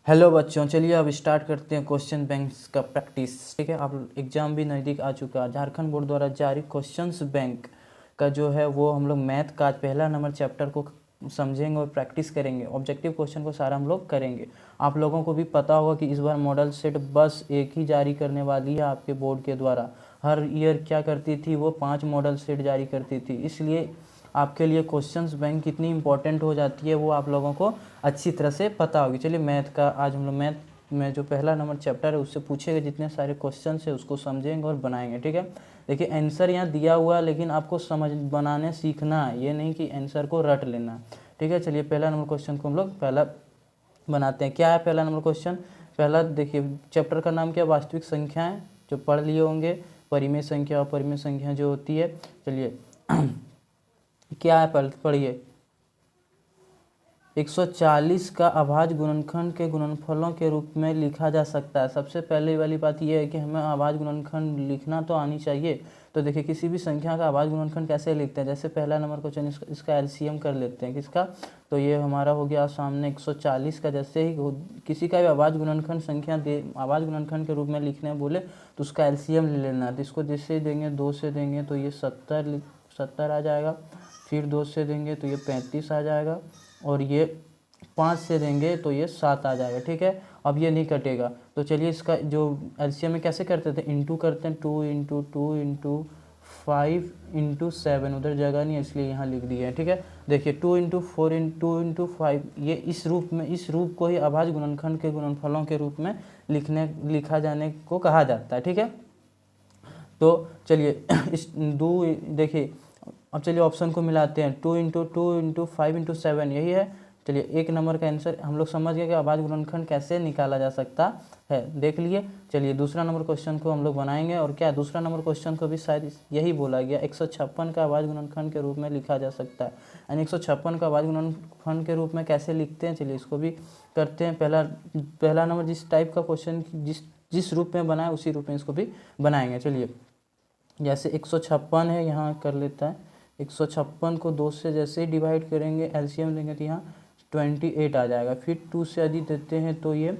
Hello बच्चों, चलिए अब स्टार्ट करते हैं क्वेश्चन बैंक्स का प्रैक्टिस। ठीक है, अब एग्ज़ाम भी नज़दीक आ चुका है। झारखंड बोर्ड द्वारा जारी क्वेश्चंस बैंक का जो है वो हम लोग मैथ का आज पहला नंबर चैप्टर को समझेंगे और प्रैक्टिस करेंगे। ऑब्जेक्टिव क्वेश्चन को सारा हम लोग करेंगे। आप लोगों को भी पता होगा कि इस बार मॉडल सेट बस एक ही जारी करने वाली है आपके बोर्ड के द्वारा। हर ईयर क्या करती थी, वो 5 मॉडल सेट जारी करती थी। इसलिए आपके लिए क्वेश्चंस बैंक कितनी इंपॉर्टेंट हो जाती है वो आप लोगों को अच्छी तरह से पता होगी। चलिए मैथ का आज हम लोग मैथ में जो पहला नंबर चैप्टर है उससे पूछे गए जितने सारे क्वेश्चन है उसको समझेंगे और बनाएंगे। ठीक है, देखिए आंसर यहाँ दिया हुआ है, लेकिन आपको समझ बनाने सीखना है, ये नहीं कि आंसर को रट लेना। ठीक है, चलिए पहला नंबर क्वेश्चन को हम लोग पहला बनाते हैं। क्या है पहला नंबर क्वेश्चन? पहला देखिए, चैप्टर का नाम क्या है? वास्तविक संख्याएं, जो पढ़ लिए होंगे। परिमेय संख्या और परिमेय संख्या जो होती है, चलिए क्या है पढ़िए। 140 का अभाज्य गुणनखंड के गुणनफलों के रूप में लिखा जा सकता है। सबसे पहले वाली बात यह है कि हमें अभाज्य गुणनखंड लिखना तो आनी चाहिए। तो देखिए किसी भी संख्या का अभाज्य गुणनखंड कैसे लिखते हैं। जैसे पहला नंबर क्वेश्चन इसका एलसीएम कर लेते हैं। किसका? तो ये हमारा हो गया सामने 140 का। जैसे ही किसी का भी अभाज्य गुणनखंड संख्या अभाज्य गुणनखंड के रूप में लिखने बोले तो उसका एलसीएम ले लेना है। तो इसको जिससे देंगे 2 से देंगे तो ये 70 आ जाएगा। फिर 2 से देंगे तो ये 35 आ जाएगा। और ये 5 से देंगे तो ये 7 आ जाएगा। ठीक है, अब ये नहीं कटेगा। तो चलिए इसका जो एलसीएम में कैसे करते थे, इंटू करते हैं। 2 इंटू 2 इंटू 5 इंटू 7, उधर जगह नहीं है इसलिए यहाँ लिख दिया है। ठीक है, देखिए 2 इंटू 4 इंटू इंटू 5, ये इस रूप को ही अभाज्य गुणनखंड के गुणनफलों के रूप में लिखा जाने को कहा जाता है। ठीक है, तो चलिए इस देखिए अब चलिए ऑप्शन को मिलाते हैं। 2 इंटू 2 इंटू 5 इंटू 7, यही है। चलिए एक नंबर का आंसर हम लोग समझ गए कि अभाज्य गुणनखंड कैसे निकाला जा सकता है, देख लिए। चलिए दूसरा नंबर क्वेश्चन को हम लोग बनाएंगे। और क्या दूसरा नंबर क्वेश्चन को भी शायद यही बोला गया, 156 का अभाज्य गुणनखंड के रूप में लिखा जा सकता है। यानी 156 का अभाज्य गुणनखंड के रूप में कैसे लिखते हैं, चलिए इसको भी करते हैं। पहला नंबर जिस टाइप का क्वेश्चन जिस रूप में बनाए उसी रूप में इसको भी बनाएंगे। चलिए जैसे 156 है, यहाँ कर लेता है। 156 को 2 से जैसे ही डिवाइड करेंगे, एलसीएम लेंगे तो यहाँ 28 आ जाएगा। फिर 2 से यदि देते हैं तो ये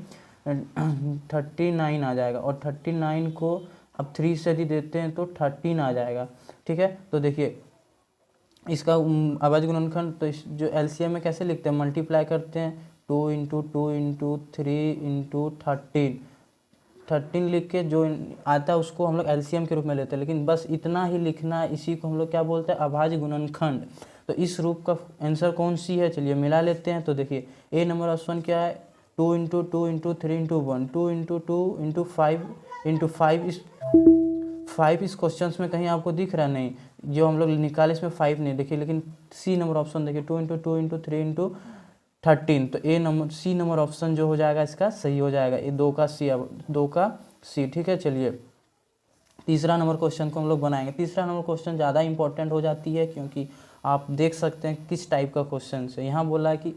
39 आ जाएगा। और 39 को अब 3 से यदि देते हैं तो 13 आ जाएगा। ठीक है, तो देखिए इसका अभाज्य गुणनखंड तो जो एलसीएम में कैसे लिखते हैं, मल्टीप्लाई करते हैं। 2 इंटू 2 इंटू 3 इंटू 13 लिख के जो आता है उसको हम लोग एलसीएम के रूप में लेते हैं। लेकिन बस इतना ही लिखना है, इसी को हम लोग क्या बोलते हैं, अभाज्य गुणनखंड। तो इस रूप का आंसर कौन सी है, चलिए मिला लेते हैं। तो देखिए ए नंबर ऑप्शन क्या है, 2 into 2 into 3 into 1, 2 into 2 into 5 into 5 इस क्वेश्चन में कहीं आपको दिख रहा नहीं, जो हम लोग निकाले इसमें 5 नहीं देखिए। लेकिन सी नंबर ऑप्शन देखिए, 2 इंटू 2 इंटू 3 इंटू 13, तो सी नंबर ऑप्शन जो हो जाएगा इसका सही हो जाएगा। ये 2 का सी। ठीक है, चलिए तीसरा नंबर क्वेश्चन को हम लोग बनाएंगे। तीसरा नंबर क्वेश्चन ज़्यादा इंपॉर्टेंट हो जाती है, क्योंकि आप देख सकते हैं किस टाइप का क्वेश्चन है। यहाँ बोला है कि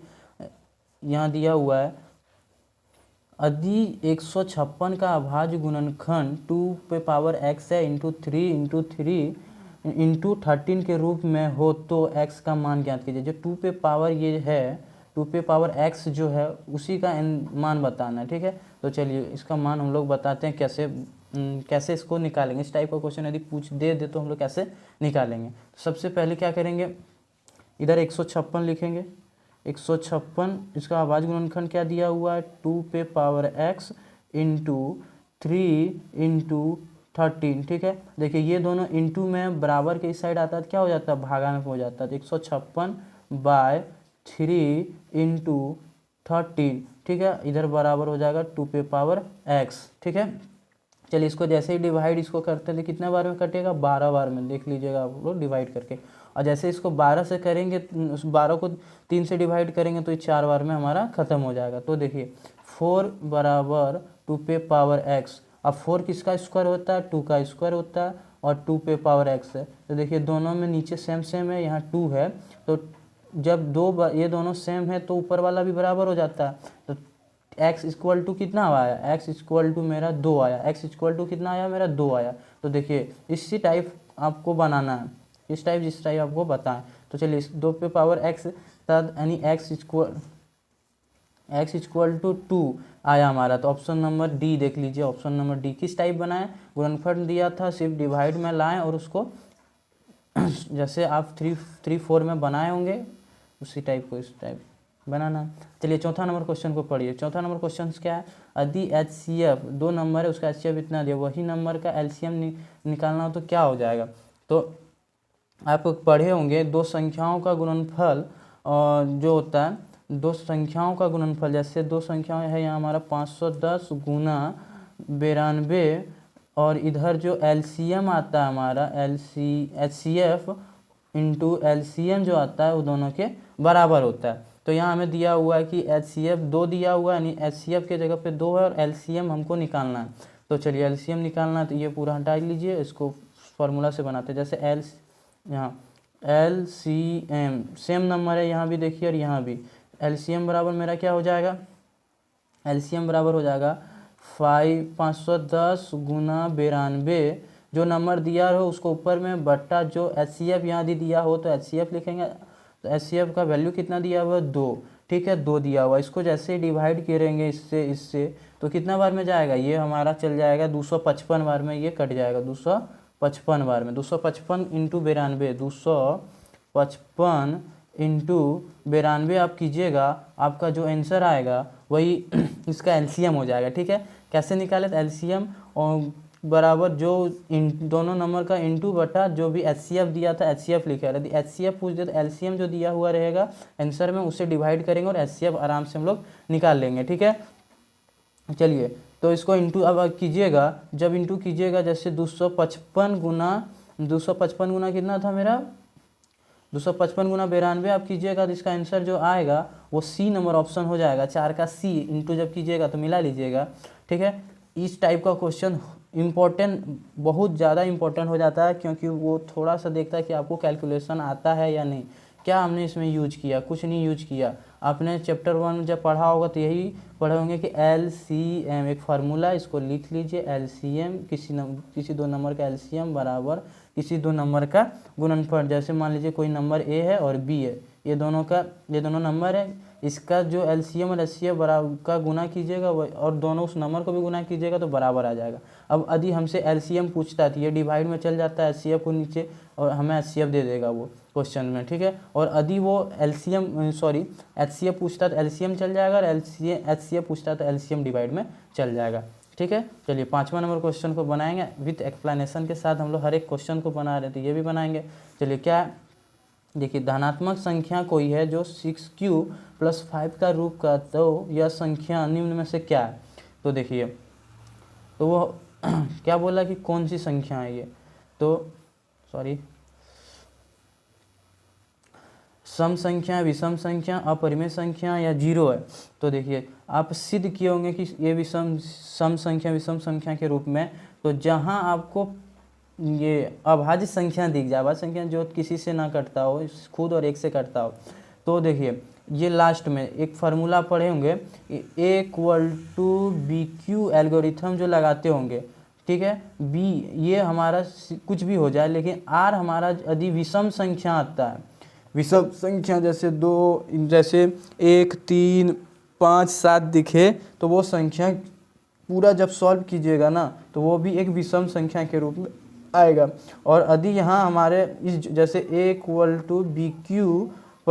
यहाँ दिया हुआ है, यदि 156 का अभाज्य गुणनखंड 2 पे पावर x है इंटू 3 इंटू 3 इंटू 13 के रूप में हो तो x का मान ज्ञात कीजिए। जो 2 पे पावर ये है, 2 पे पावर x जो है उसी का मान बताना है। ठीक है, तो चलिए इसका मान हम लोग बताते हैं कैसे इसको निकालेंगे। इस टाइप का क्वेश्चन यदि पूछ दे तो हम लोग कैसे निकालेंगे। तो सबसे पहले क्या करेंगे, इधर 156 लिखेंगे। 156 इसका अभाज्य गुणनखंड क्या दिया हुआ है, 2 पे पावर x इंटू 3 इंटू 13। ठीक है, देखिए ये दोनों इंटू में बराबर के इस साइड आता है, क्या हो जाता है, भागा में हो जाता है। तो 156/3 इंटू 13। ठीक है, इधर बराबर हो जाएगा 2 पे पावर x। ठीक है, चलिए इसको जैसे ही डिवाइड इसको करते हैं, कितने बार में कटेगा, 12 बार में, देख लीजिएगा आप लोग डिवाइड करके। और जैसे इसको 12 से करेंगे, उस 12 को 3 से डिवाइड करेंगे तो ये 4 बार में हमारा ख़त्म हो जाएगा। तो देखिए 4 बराबर 2 पे पावर x। अब 4 किसका स्क्वायर होता है, 2 का स्क्वायर होता है, और 2 पे पावर x है। तो देखिए दोनों में नीचे सेम है, यहाँ 2 है। तो जब ये दोनों सेम है तो ऊपर वाला भी बराबर हो जाता है। तो x इक्वल टू कितना आया, x इक्वल टू मेरा 2 आया। x इक्वल टू कितना आया, मेरा 2 आया। तो देखिए इसी टाइप आपको बनाना है, जिस टाइप आपको बताएं। तो चलिए 2 पे पावर x तद यानी x equal x equal to 2 आया हमारा, तो ऑप्शन नंबर डी देख लीजिए, ऑप्शन नंबर डी। किस टाइप बनाए, गुणनफल दिया था, सिर्फ डिवाइड में लाएं और उसको जैसे आप 3 4 में बनाए होंगे उसी टाइप को इस टाइप बनाना। चलिए चौथा नंबर क्वेश्चन को पढ़िए। चौथा नंबर क्वेश्चन क्या है, यदि HCF 2 नंबर है, उसका HCF इतना दिया, वही नंबर का LCM निकालना हो तो क्या हो जाएगा। तो आप पढ़े होंगे दो संख्याओं का गुणनफल जो होता है, दो संख्याओं का गुणनफल, जैसे दो संख्याएं है यहाँ हमारा 510 गुना 92 और इधर जो LCM आता है हमारा HCF इंटू LCM जो आता है वो दोनों के बराबर होता है। तो यहाँ हमें दिया हुआ है कि HCF 2 दिया हुआ है, यानी HCF के जगह पे 2 है और LCM हमको निकालना है। तो चलिए LCM निकालना है, तो ये पूरा हटा लीजिए, इसको फार्मूला से बनाते हैं। जैसे यहाँ LCM सेम नंबर है, यहाँ भी देखिए और यहाँ भी। LCM बराबर मेरा क्या हो जाएगा, LCM बराबर हो जाएगा 510 गुना 92, जो नंबर दिया हो उसको ऊपर में बट्टा जो HCF यहाँ दिया हो तो HCF लिखेंगे। तो HCF का वैल्यू कितना दिया हुआ है 2, ठीक है 2 दिया हुआ। इसको जैसे डिवाइड करेंगे इससे तो कितना बार में जाएगा, ये हमारा चल जाएगा 255 बार में, ये कट जाएगा 255 बार में। 255 इंटू 92, 255 इंटू 92 आप कीजिएगा, आपका जो आंसर आएगा वही इसका LCM हो जाएगा। ठीक है, कैसे निकाले, तो LCM और बराबर जो दोनों नंबर का इंटू बटा जो भी HCF दिया था HCF लिखा है। यदि HCF पूछ दे तो LCM जो दिया हुआ रहेगा आंसर में उसे डिवाइड करेंगे और HCF आराम से हम लोग निकाल लेंगे। ठीक है, चलिए तो इसको इंटू अब कीजिएगा, जब इंटू कीजिएगा जैसे 255 गुना कितना था मेरा, 255 गुना 92 आप कीजिएगा तो इसका आंसर जो आएगा वो C नंबर ऑप्शन हो जाएगा। 4 का C इंटू जब कीजिएगा तो मिला लीजिएगा। ठीक है, इस टाइप का क्वेश्चन इम्पोर्टेंट, बहुत ज़्यादा इम्पोर्टेंट हो जाता है, क्योंकि वो थोड़ा सा देखता है कि आपको कैलकुलेशन आता है या नहीं, क्या हमने इसमें यूज किया, कुछ नहीं यूज किया। आपने चैप्टर 1 जब पढ़ा होगा तो यही पढ़े होंगे कि LCM एक फार्मूला, इसको लिख लीजिए। LCM किसी दो नंबर का LCM बराबर किसी दो नंबर का गुणनफल। जैसे मान लीजिए कोई नंबर A है और B है, ये दोनों नंबर है, इसका जो LCM और HCF बराबर का गुना कीजिएगा और दोनों उस नंबर को भी गुना कीजिएगा तो बराबर आ जाएगा। अब यदि हमसे LCM पूछता है तो ये डिवाइड में चल जाता है, HCF को नीचे और हमें HCF दे देगा वो क्वेश्चन में। ठीक है, और यदि वो HCF पूछता है तो LCM चल जाएगा और HCF पूछता है तो LCM डिवाइड में चल जाएगा। ठीक है, चलिए 5वां नंबर क्वेश्चन को बनाएंगे विथ एक्सप्लेनेशन के साथ। हम लोग हर एक क्वेश्चन को बना रहे थे, ये भी बनाएंगे। चलिए क्या है, देखिए धनात्मक संख्या कोई है जो 6Q + 5 का रूप का, तो यह संख्या निम्न में से क्या है। तो देखिए तो वो क्या बोला कि कौन सी संख्या है ये, तो सम संख्या, विषम संख्या, अपरिमेय संख्या या जीरो है। तो देखिए आप सिद्ध किए होंगे कि ये सम संख्या विषम संख्या के रूप में, तो जहाँ आपको ये अभाज्य संख्या दिख जाए, अभाज्य संख्या जो किसी से ना कटता हो, खुद और एक से कटता हो, तो देखिए ये लास्ट में एक फार्मूला पढ़े होंगे A=BQ एल्गोरिथम जो लगाते होंगे। ठीक है, B ये हमारा कुछ भी हो जाए, लेकिन R हमारा यदि विषम संख्या आता है, विषम संख्या जैसे 1 3 5 7 दिखे, तो वो संख्या पूरा जब सॉल्व कीजिएगा ना तो वो भी एक विषम संख्या के रूप में आएगा। और यदि यहाँ हमारे इस जैसे A=BQ +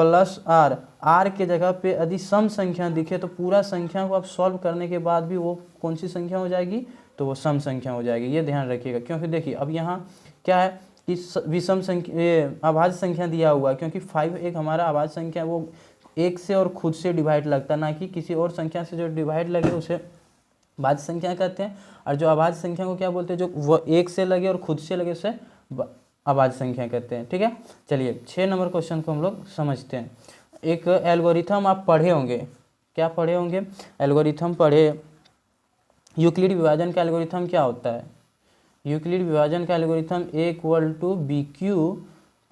R के जगह पे यदि सम संख्या दिखे तो पूरा संख्या को आप सॉल्व करने के बाद भी वो कौन सी संख्या हो जाएगी, तो वो सम संख्या हो जाएगी। ये ध्यान रखिएगा, क्योंकि देखिए अब यहाँ क्या है कि विषम संख्या अभाज्य संख्या दिया हुआ है, क्योंकि 5 एक हमारा अभाज्य संख्या वो एक से और खुद से डिवाइड लगता है, ना कि किसी और संख्या से जो डिवाइड लगे उसे भाज्य संख्या कहते हैं। और जो अभाज्य संख्या को क्या बोलते हैं, जो वो एक से लगे और खुद से लगे उसे अभाज्य संख्या कहते हैं। ठीक है, चलिए 6 नंबर क्वेश्चन को हम लोग समझते हैं। एक एल्गोरिथम आप पढ़े होंगे, क्या पढ़े होंगे, एल्गोरिथम पढ़े। यूक्लिड विभाजन का एल्गोरिथम क्या होता है, यूक्लिड विभाजन का एल्गोरिथम A=BQ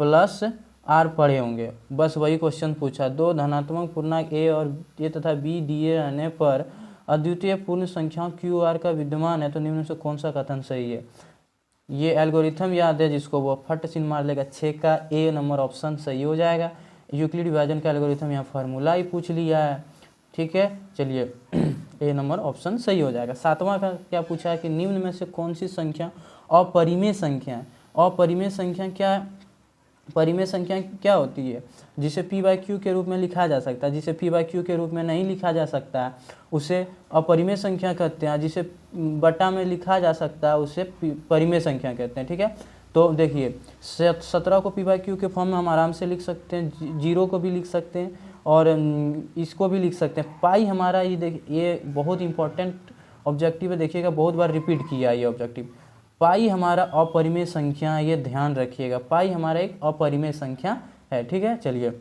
+ R पढ़े होंगे। बस वही क्वेश्चन पूछा, दो धनात्मक पूर्णांक A और A तथा B दिए रहने पर अद्वितीय पूर्ण संख्याओं Q R का विद्यमान है, तो निम्न से कौन सा कथन सही है। ये एल्गोरिथम याद है जिसको वो फट चिन्ह मार लेगा, 6 का A नंबर ऑप्शन सही हो जाएगा। यूक्लिड विभाजन का एल्गोरिथम यहाँ फार्मूला ही पूछ लिया है। ठीक है, चलिए ए नंबर ऑप्शन सही हो जाएगा। 7वां का क्या पूछा है कि निम्न में से कौन सी संख्या अपरिमेय संख्या है। अपरिमेय संख्या क्या है? परिमेय संख्या क्या होती है? जिसे p बाई क्यू के रूप में लिखा जा सकता है, जिसे p बाई क्यू के रूप में नहीं लिखा जा सकता है उसे अपरिमेय संख्या कहते हैं, जिसे बटा में लिखा जा सकता है उसे परिमेय संख्या कहते हैं। ठीक है, तो देखिए 17 को p बाई क्यू के फॉर्म में हम आराम से लिख सकते हैं, 0 को भी लिख सकते हैं और इसको भी लिख सकते हैं। पाई हमारा ये देखिए ये बहुत इंपॉर्टेंट ऑब्जेक्टिव है, देखिएगा बहुत बार रिपीट किया ये ऑब्जेक्टिव। पाई हमारा अपरिमेय संख्या है, ये ध्यान रखिएगा, पाई हमारा एक अपरिमेय संख्या है। ठीक है, चलिए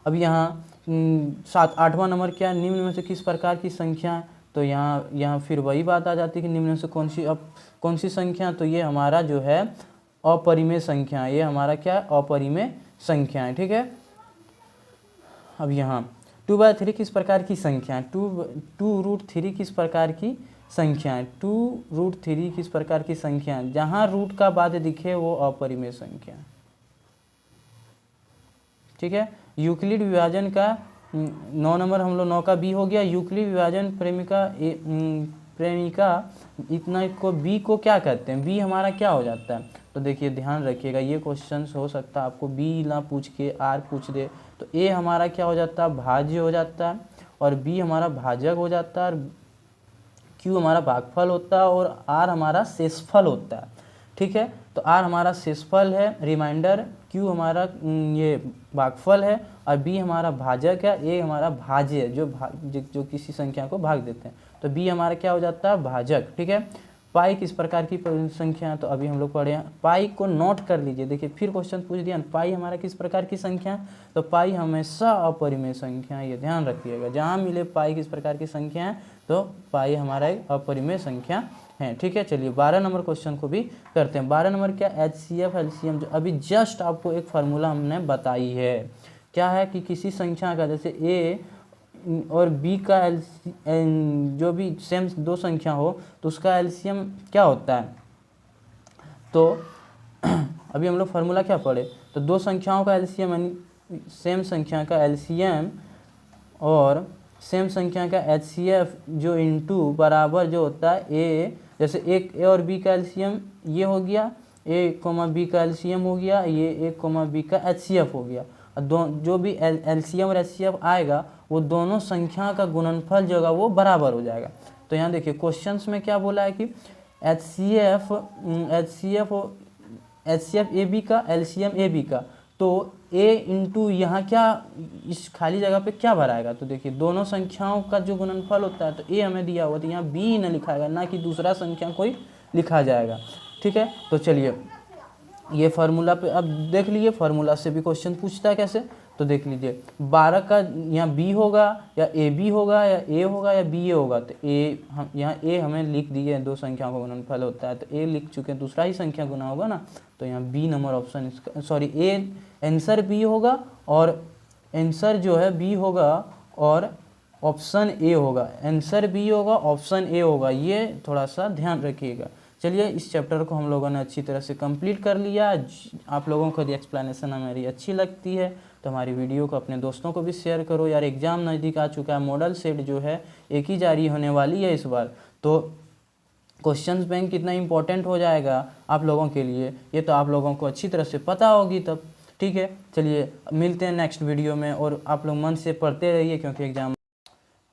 अब यहाँ 8वां नंबर क्या है? निम्न में से किस प्रकार की संख्या है? तो यहाँ फिर वही बात आ जाती है कि निम्न में से कौन सी संख्या? तो ये हमारा जो है अपरिमेय संख्या है, ये हमारा क्या है? अपरिमेय संख्या है। ठीक है, अब यहाँ 2/3 किस प्रकार की संख्या है? 2√3 किस प्रकार की संख्या है? 2√3 किस प्रकार की संख्या है? जहाँ रूट का बाद दिखे वो अपरिमेय संख्या है। ठीक है, यूक्लिड विभाजन का 9 नंबर हम लोग 9 का बी हो गया। यूक्लिड विभाजन प्रेमिका इतना को बी को क्या कहते हैं? बी हमारा क्या हो जाता है? तो देखिए ध्यान रखिएगा, ये क्वेश्चन हो सकता है आपको बी ना पूछ के आर पूछ दे। तो ए हमारा क्या हो जाता है? भाज्य हो जाता है, और बी हमारा भाजक हो जाता है, और क्यू हमारा भागफल होता है, और आर हमारा शेषफल होता है। ठीक है, तो आर हमारा शेषफल है, रिमाइंडर, क्यू हमारा ये भागफल है, और बी हमारा भाजक है, ए हमारा भाज्य है जो किसी संख्या को भाग देते हैं। तो बी हमारा क्या हो जाता है? भाजक। ठीक है, पाई किस प्रकार की संख्या है? तो अभी हम लोग पढ़े हैं, पाई को नोट कर लीजिए। देखिए फिर क्वेश्चन पूछ दिया, पाई हमारा किस प्रकार की संख्या है? तो पाई हमेशा अपरिमेय संख्या है, ये ध्यान रखिएगा, जहाँ मिले पाई किस प्रकार की संख्या है तो पाई हमारा एक अपरिमेय संख्या है। ठीक है, चलिए 12 नंबर क्वेश्चन को भी करते हैं। 12 नंबर क्या? HCF LCM, जो अभी जस्ट आपको एक फार्मूला हमने बताई है। क्या है कि किसी संख्या का, जैसे ए और बी का जो भी सेम दो संख्या हो तो उसका एलसीएम क्या होता है? तो अभी हम लोग फार्मूला क्या पढ़े? तो दो संख्याओं का एलसीएम यानी सेम संख्या का एलसीएम और सेम संख्या का एचसीएफ जो इनटू बराबर जो होता है ए, जैसे एक ए और बी का एलसीएम ये हो गया, ए कोमा बी का एलसीएम हो गया, ये ए कोमा बी का एचसीएफ हो गया। जो भी एलसीएम और एचसीएफ आएगा वो दोनों संख्या का गुणनफल जो होगा वो बराबर हो जाएगा। तो यहाँ देखिए क्वेश्चंस में क्या बोला है कि एचसीएफ ए बी का, एलसीएम ए बी का, तो ए इंटू यहाँ क्या इस खाली जगह पे क्या भराएगा? तो देखिए दोनों संख्याओं का जो गुणनफल होता है, तो ए हमें दिया हुआ तो यहाँ बी न लिखाएगा, ना कि दूसरा संख्या कोई लिखा जाएगा। ठीक है, तो चलिए ये फार्मूला पे अब देख लीजिए, फार्मूला से भी क्वेश्चन पूछता है कैसे, तो देख लीजिए 12 का यहाँ बी होगा या ए बी होगा या ए होगा या बी ए होगा। तो ए हम यहाँ ए हमें लिख दिए, दो संख्याओं का गुणनफल होता है तो ए लिख चुके हैं, दूसरा ही संख्या गुना होगा ना, तो यहाँ बी नंबर ऑप्शन इसका, सॉरी ए आंसर बी होगा और आंसर जो है बी होगा और ऑप्शन ए होगा, आंसर बी होगा ऑप्शन ए होगा, ये थोड़ा सा ध्यान रखिएगा। चलिए इस चैप्टर को हम लोगों ने अच्छी तरह से कंप्लीट कर लिया। आप लोगों को यदि एक्सप्लेनेशन हमारी अच्छी लगती है तो हमारी वीडियो को अपने दोस्तों को भी शेयर करो यार। एग्ज़ाम नज़दीक आ चुका है, मॉडल सेट जो है एक ही जारी होने वाली है इस बार, तो क्वेश्चंस बैंक कितना इंपॉर्टेंट हो जाएगा आप लोगों के लिए ये तो आप लोगों को अच्छी तरह से पता होगी तब। ठीक है, चलिए मिलते हैं नेक्स्ट वीडियो में, और आप लोग मन से पढ़ते रहिए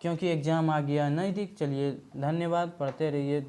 क्योंकि एग्ज़ाम आ गया नज़दीक। चलिए धन्यवाद, पढ़ते रहिए।